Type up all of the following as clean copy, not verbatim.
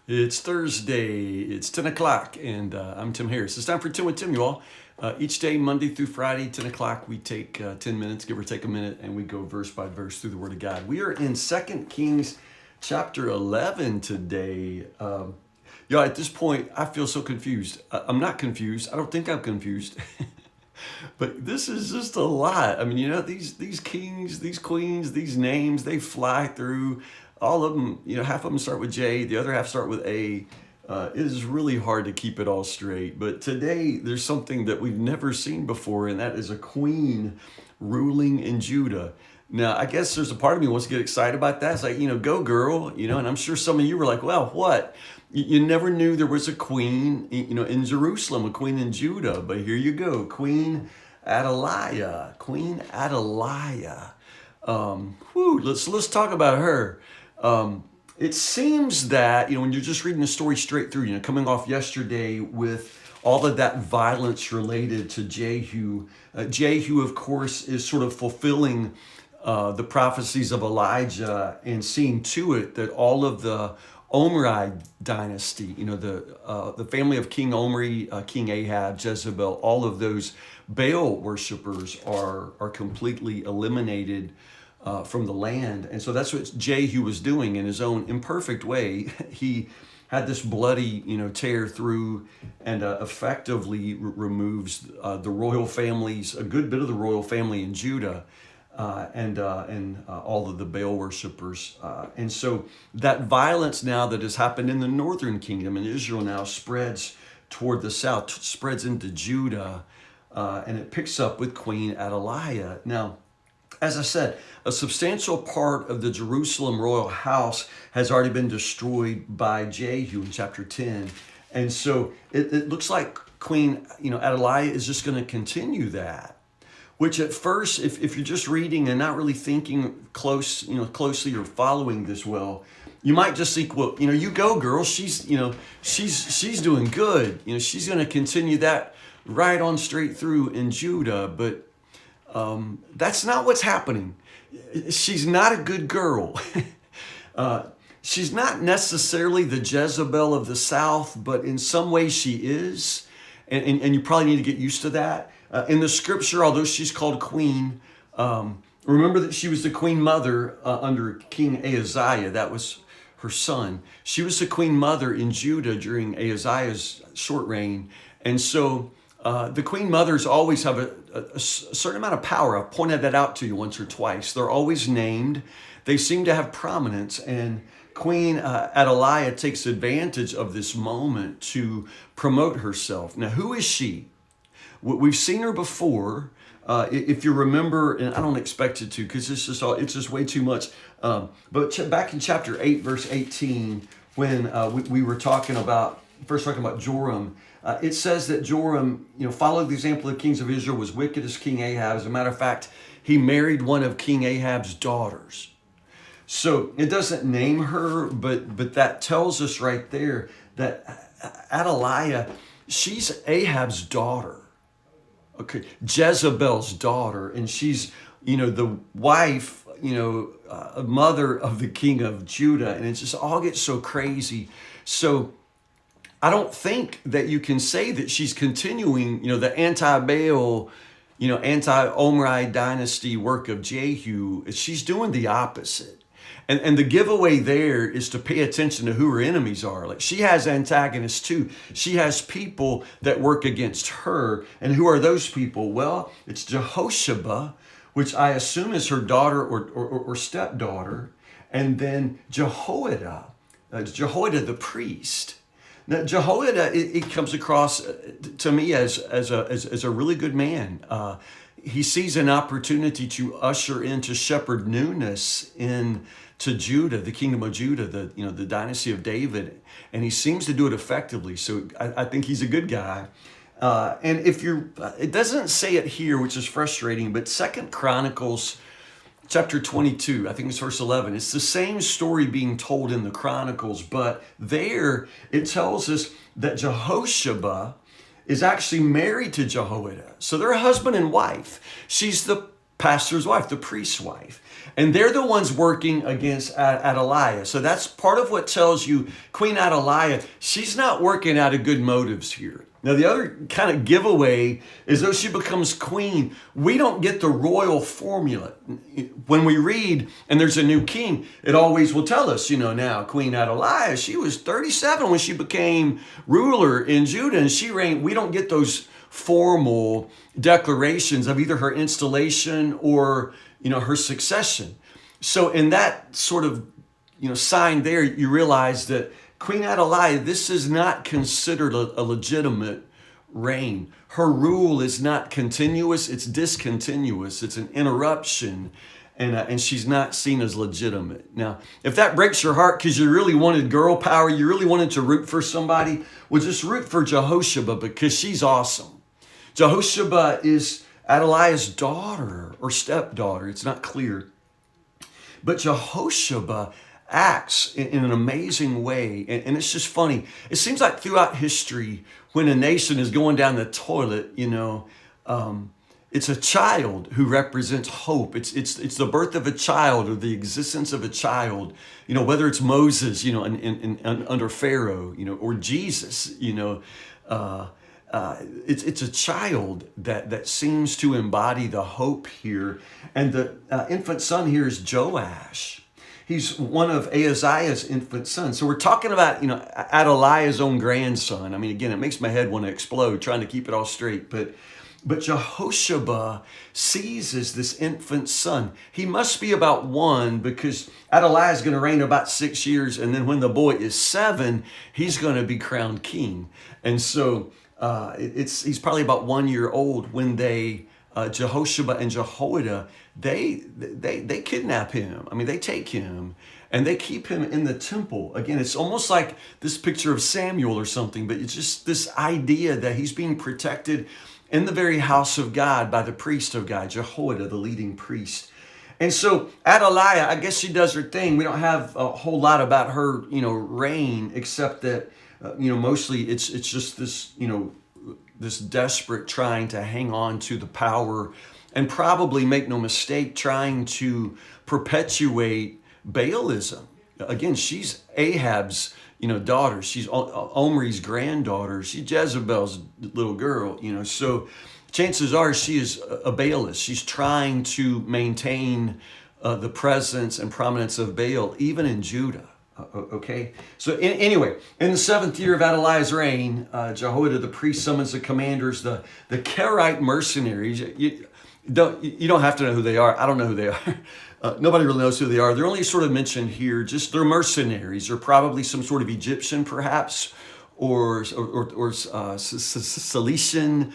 It's Thursday, it's 10 o'clock, and I'm Tim Harris. It's time for 10 with Tim, you all. Each day, Monday through Friday, 10 o'clock, we take 10 minutes, give or take a minute, and we go verse by verse through the Word of God. We are in 2 Kings chapter 11 today. Y'all, at this point, I feel so confused. I'm not confused. I don't think I'm confused. But this is just a lot. I mean, you know, these kings, these queens, these names, they fly through. All of them, you know, half of them start with J, the other half start with A. It is really hard to keep it all straight. But today, there's something that we've never seen before, and that is a queen ruling in Judah. Now, I guess there's a part of me who wants to get excited about that. It's like, you know, go girl, you know, and I'm sure some of you were like, well, what? You never knew there was a queen, you know, in Jerusalem, a queen in Judah. But here you go, Queen Athaliah, Queen Athaliah. Let's talk about her. It seems that, you know, when you're just reading the story straight through, you know, coming off yesterday with all of that violence related to Jehu. Jehu, of course, is sort of fulfilling the prophecies of Elijah and seeing to it that all of the Omri dynasty, you know, the family of King Omri, King Ahab, Jezebel, all of those Baal worshipers are completely eliminated from the land. And so that's what Jehu was doing in his own imperfect way. He had this bloody, you know, tear through and effectively removes the royal families, a good bit of the royal family in Judah, and all of the Baal worshipers. And so that violence now that has happened in the northern kingdom in Israel now spreads toward the south, spreads into Judah, and it picks up with Queen Athaliah. Now, as I said, a substantial part of the Jerusalem royal house has already been destroyed by Jehu in chapter 10. And so it looks like Queen, you know, Athaliah is just going to continue that. Which at first, if you're just reading and not really thinking closely or following this well, you might just think, well, you know, you go, girl. She's doing good. You know, she's going to continue that right on straight through in Judah. But that's not what's happening. She's not a good girl. She's not necessarily the Jezebel of the South, but in some ways she is. And you probably need to get used to that. In the scripture, although she's called queen, remember that she was the queen mother under King Ahaziah. That was her son. She was the queen mother in Judah during Ahaziah's short reign. And so the queen mothers always have a certain amount of power. I've pointed that out to you once or twice. They're always named. They seem to have prominence. And Queen Athaliah takes advantage of this moment to promote herself. Now, who is she? We've seen her before. If you remember, and I don't expect it to because it's just way too much. But back in chapter 8, verse 18, when we were talking about Joram, it says that Joram, you know, followed the example of the kings of Israel, was wicked as King Ahab. As a matter of fact, he married one of King Ahab's daughters. So it doesn't name her, but that tells us right there that Athaliah, she's Ahab's daughter. Okay, Jezebel's daughter, and she's, you know, the wife, you know, mother of the king of Judah, and it just all gets so crazy. So I don't think that you can say that she's continuing, you know, the anti-Baal, you know, anti-Omri dynasty work of Jehu. She's doing the opposite. And the giveaway there is to pay attention to who her enemies are. Like, she has antagonists too. She has people that work against her. And who are those people? Well, it's Jehoshaphat, which I assume is her daughter or stepdaughter. And then Jehoiada, Jehoiada the priest. Now, Jehoiada, it comes across to me as a really good man. He sees an opportunity to usher into shepherd newness into Judah, the kingdom of Judah, the dynasty of David, and he seems to do it effectively. So I think he's a good guy. And it doesn't say it here, which is frustrating, but 2 Chronicles chapter 22, I think it's verse 11. It's the same story being told in the Chronicles, but there it tells us that Jehoshaphat is actually married to Jehoiada. So they're husband and wife. She's the pastor's wife, the priest's wife. And they're the ones working against Athaliah. So that's part of what tells you Queen Athaliah, she's not working out of good motives here. Now, the other kind of giveaway is though she becomes queen, we don't get the royal formula. When we read, and there's a new king, it always will tell us, now Queen Athaliah, she was 37 when she became ruler in Judah, and she reigned. We don't get those formal declarations of either her installation or, her succession. So in that sort of, sign there, you realize that Queen Athaliah, this is not considered a legitimate reign. Her rule is not continuous, it's discontinuous. It's an interruption, and she's not seen as legitimate. Now, if that breaks your heart because you really wanted girl power, you really wanted to root for somebody, well, just root for Jehosheba because she's awesome. Jehosheba is Athaliah's daughter or stepdaughter. It's not clear. But Jehosheba acts in an amazing way. And it's just funny. It seems like throughout history, when a nation is going down the toilet, it's a child who represents hope. It's the birth of a child or the existence of a child, whether it's Moses, under Pharaoh, or Jesus, it's a child that seems to embody the hope here. And the infant son here is Joash. He's one of Ahaziah's infant sons. So we're talking about, Athaliah's own grandson. I mean, again, it makes my head want to explode trying to keep it all straight. But Jehosheba seizes this infant son. He must be about 1 because Athaliah is going to reign about 6 years. And then when the boy is 7, he's going to be crowned king. And so he's probably about 1 year old when Jehosheba and Jehoiada, they kidnap him. I mean, they take him and they keep him in the temple. Again, it's almost like this picture of Samuel or something, but it's just this idea that he's being protected in the very house of God by the priest of God, Jehoiada, the leading priest. And so Athaliah, I guess she does her thing. We don't have a whole lot about her, reign, except that, mostly it's just this, this desperate trying to hang on to the power and probably, make no mistake, trying to perpetuate Baalism. Again, she's Ahab's, daughter. She's Omri's granddaughter. She's Jezebel's little girl, So chances are she is a Baalist. She's trying to maintain the presence and prominence of Baal, even in Judah. Okay, so anyway, in the 7th year of Athaliah's reign, Jehoiada the priest summons the commanders, the Karaite mercenaries. You don't have to know who they are. I don't know who they are. Nobody really knows who they are. They're only sort of mentioned here. Just they're mercenaries, or probably some sort of Egyptian, perhaps, or Cilician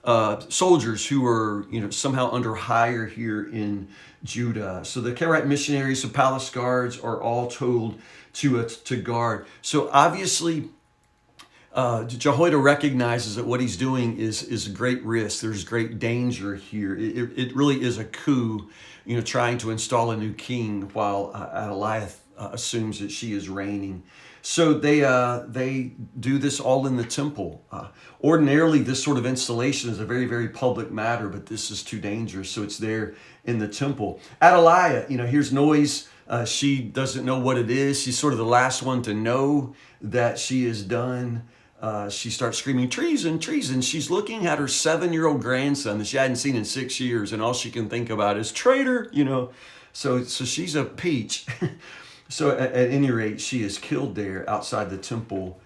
soldiers who are somehow under hire here in Judah. So the Karaite missionaries, the palace guards, are all told to guard. So obviously, Jehoiada recognizes that what he's doing is a great risk. There's great danger here. It really is a coup, trying to install a new king while Athaliah assumes that she is reigning. So they do this all in the temple. Ordinarily, this sort of installation is a very, very public matter, but this is too dangerous, so it's there in the temple. Athaliah, hears noise. She doesn't know what it is. She's sort of the last one to know that she is done. She starts screaming, treason, treason. She's looking at her 7-year-old grandson that she hadn't seen in 6 years, and all she can think about is traitor, So she's a peach. So at any rate, she is killed there outside the temple.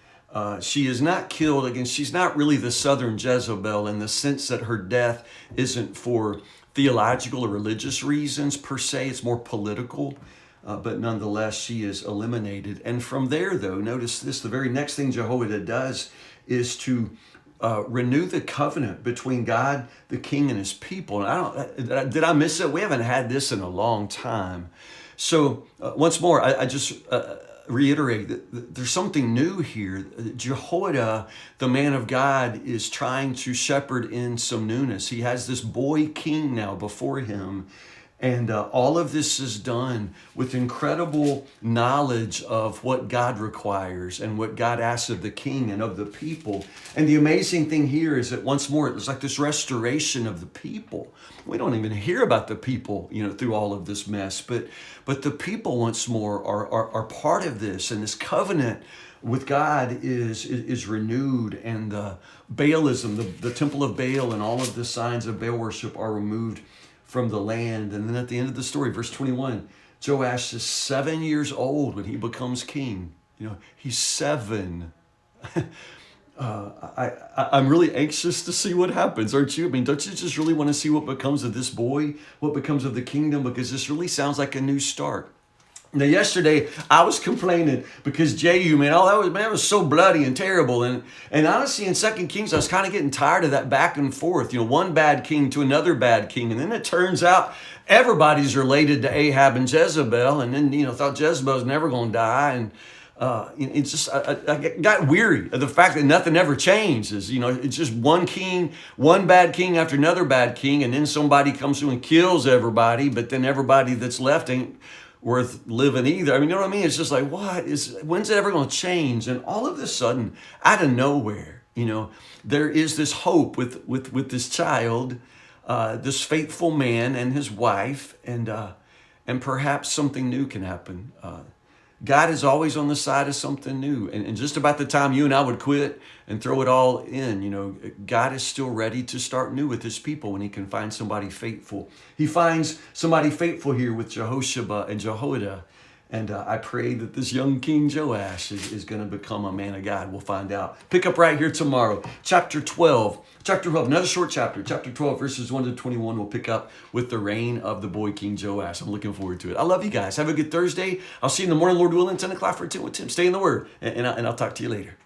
She is not killed, again, she's not really the southern Jezebel in the sense that her death isn't for theological or religious reasons per se. It's more political. But nonetheless, she is eliminated. And from there, though, notice this, the very next thing Jehoiada does is to renew the covenant between God, the king, and his people. And did I miss it? We haven't had this in a long time. So once more, I just reiterate that there's something new here. Jehoiada, the man of God, is trying to shepherd in some newness. He has this boy king now before him. And all of this is done with incredible knowledge of what God requires and what God asks of the king and of the people. And the amazing thing here is that once more, it's like this restoration of the people. We don't even hear about the people, through all of this mess, but the people once more are part of this, and this covenant with God is renewed, and the Baalism, the temple of Baal, and all of the signs of Baal worship are removed from the land. And then at the end of the story, verse 21, Joash is 7 years old when he becomes king. He's 7. I'm really anxious to see what happens, aren't you? I mean, don't you just really want to see what becomes of this boy, what becomes of the kingdom? Because this really sounds like a new start. Now, yesterday, I was complaining because Jehu, that was so bloody and terrible. And honestly, in 2 Kings, I was kind of getting tired of that back and forth, one bad king to another bad king. And then it turns out everybody's related to Ahab and Jezebel. And then, thought Jezebel's never going to die. And it's just, I got weary of the fact that nothing ever changes. It's just one king, one bad king after another bad king. And then somebody comes through and kills everybody. But then everybody that's left ain't worth living either. I mean, you know what I mean? It's just like, when's it ever going to change? And all of a sudden, out of nowhere, there is this hope with this child, this faithful man and his wife, and perhaps something new can happen. God is always on the side of something new. And just about the time you and I would quit and throw it all in, God is still ready to start new with his people when he can find somebody faithful. He finds somebody faithful here with Jehoshaphat and Jehoiada. And I pray that this young King Joash is going to become a man of God. We'll find out. Pick up right here tomorrow. Chapter 12, another short chapter. Chapter 12, verses 1 to 21. We'll pick up with the reign of the boy King Joash. I'm looking forward to it. I love you guys. Have a good Thursday. I'll see you in the morning, Lord willing, 10 o'clock for 10 with Tim. Stay in the Word, and I'll talk to you later.